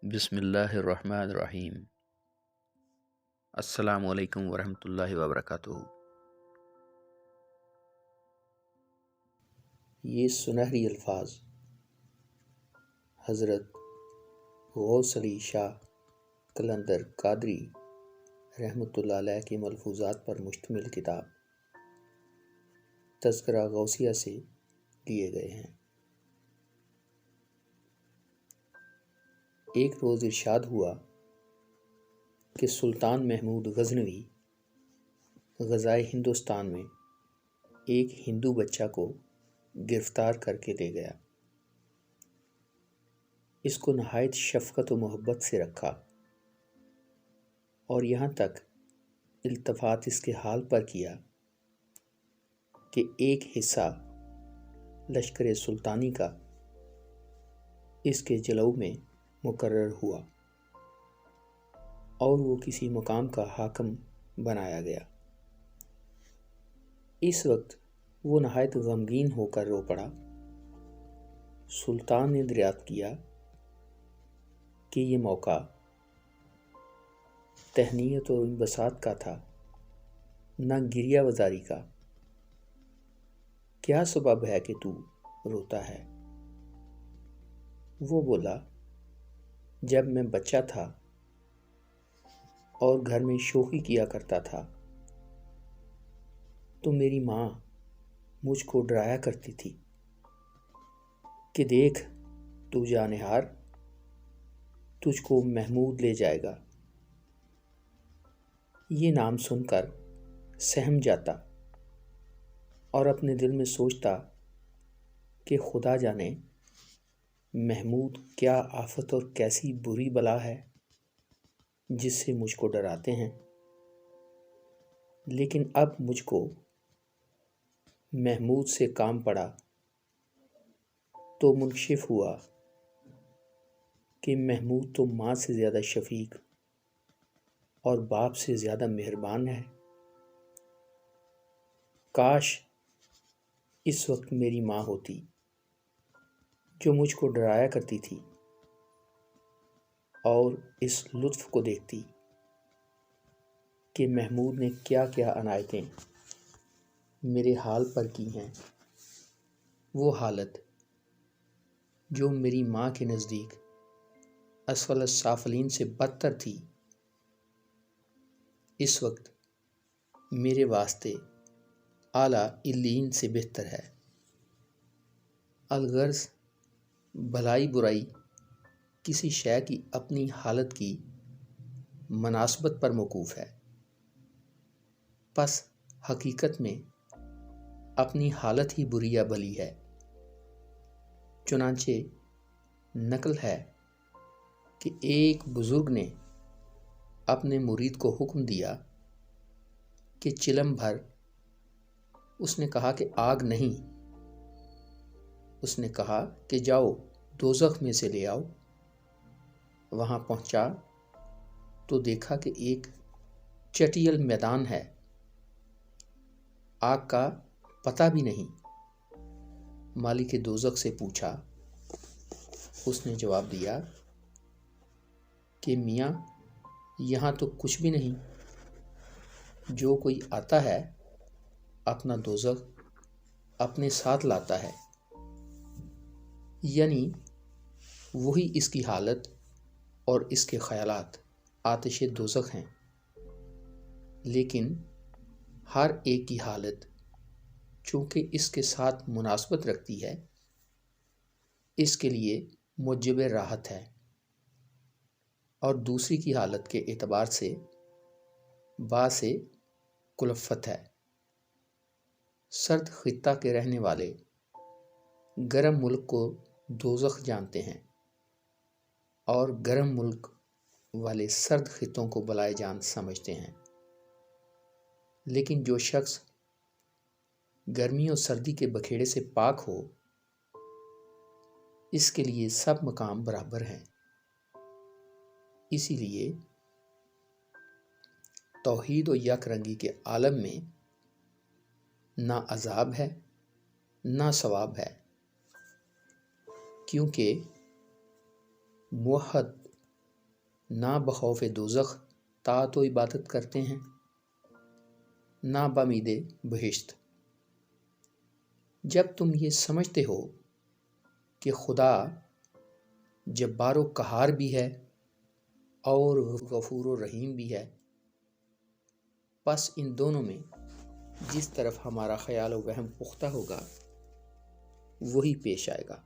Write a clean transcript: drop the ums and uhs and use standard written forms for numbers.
بسم اللہ الرحمن الرحیم۔ السلام علیکم ورحمۃ اللہ وبرکاتہ۔ یہ سنہری الفاظ حضرت غوث علی شاہ قلندر قادری رحمۃ اللہ علیہ کے ملفوظات پر مشتمل کتاب تذکرہ غوثیہ سے لیے گئے ہیں۔ ایک روز ارشاد ہوا کہ سلطان محمود غزنوی غزائے ہندوستان میں ایک ہندو بچہ کو گرفتار کر کے لے گیا۔ اس کو نہایت شفقت و محبت سے رکھا اور یہاں تک التفات اس کے حال پر کیا کہ ایک حصہ لشکر سلطانی کا اس کے جلو میں مقرر ہوا اور وہ کسی مقام کا حاکم بنایا گیا۔ اس وقت وہ نہایت غمگین ہو کر رو پڑا۔ سلطان نے دریافت کیا کہ یہ موقع تہنیت اور انبساط کا تھا، نہ گریہ وزاری کا۔ کیا سبب ہے کہ تو روتا ہے؟ وہ بولا، جب میں بچہ تھا اور گھر میں شوخی کیا کرتا تھا تو میری ماں مجھ کو ڈرایا کرتی تھی کہ دیکھ تو جانہار، تجھ کو محمود لے جائے گا۔ یہ نام سن کر سہم جاتا اور اپنے دل میں سوچتا کہ خدا جانے محمود کیا آفت اور کیسی بری بلا ہے جس سے مجھ کو ڈراتے ہیں۔ لیکن اب مجھ کو محمود سے کام پڑا تو منکشف ہوا کہ محمود تو ماں سے زیادہ شفیق اور باپ سے زیادہ مہربان ہے۔ کاش اس وقت میری ماں ہوتی جو مجھ کو ڈرایا کرتی تھی اور اس لطف کو دیکھتی کہ محمود نے کیا کیا عنایتیں میرے حال پر کی ہیں۔ وہ حالت جو میری ماں کے نزدیک اسفل السافلین سے بدتر تھی، اس وقت میرے واسطے اعلیٰ علیین سے بہتر ہے۔ الغرض بھلائی برائی کسی شے کی اپنی حالت کی مناسبت پر موقوف ہے، پس حقیقت میں اپنی حالت ہی بری یا بھلی ہے۔ چنانچہ نقل ہے کہ ایک بزرگ نے اپنے مرید کو حکم دیا کہ چلم بھر۔ اس نے کہا کہ آگ نہیں۔ اس نے کہا کہ جاؤ دوزخ میں سے لے آؤ۔ وہاں پہنچا تو دیکھا کہ ایک چٹیل میدان ہے، آگ کا پتہ بھی نہیں۔ مالک دوزخ سے پوچھا، اس نے جواب دیا کہ میاں یہاں تو کچھ بھی نہیں، جو کوئی آتا ہے اپنا دوزخ اپنے ساتھ لاتا ہے، یعنی وہی اس کی حالت اور اس کے خیالات آتش دوزخ ہیں۔ لیکن ہر ایک کی حالت چونکہ اس کے ساتھ مناسبت رکھتی ہے، اس کے لیے موجب راحت ہے، اور دوسری کی حالت کے اعتبار سے باعث کلفت ہے۔ سرد خطہ کے رہنے والے گرم ملک کو دوزخ جانتے ہیں اور گرم ملک والے سرد خطوں کو بلائے جان سمجھتے ہیں۔ لیکن جو شخص گرمی اور سردی کے بکھیڑے سے پاک ہو، اس کے لیے سب مقام برابر ہیں۔ اسی لیے توحید و یک رنگی کے عالم میں نہ عذاب ہے نہ ثواب ہے، کیونکہ موحد نہ بخوف دوزخ طاعت و عبادت کرتے ہیں، نہ بامید بہشت۔ جب تم یہ سمجھتے ہو کہ خدا جبار و قہار بھی ہے اور غفور و رحیم بھی ہے، پس ان دونوں میں جس طرف ہمارا خیال و وہم پختہ ہوگا وہی پیش آئے گا۔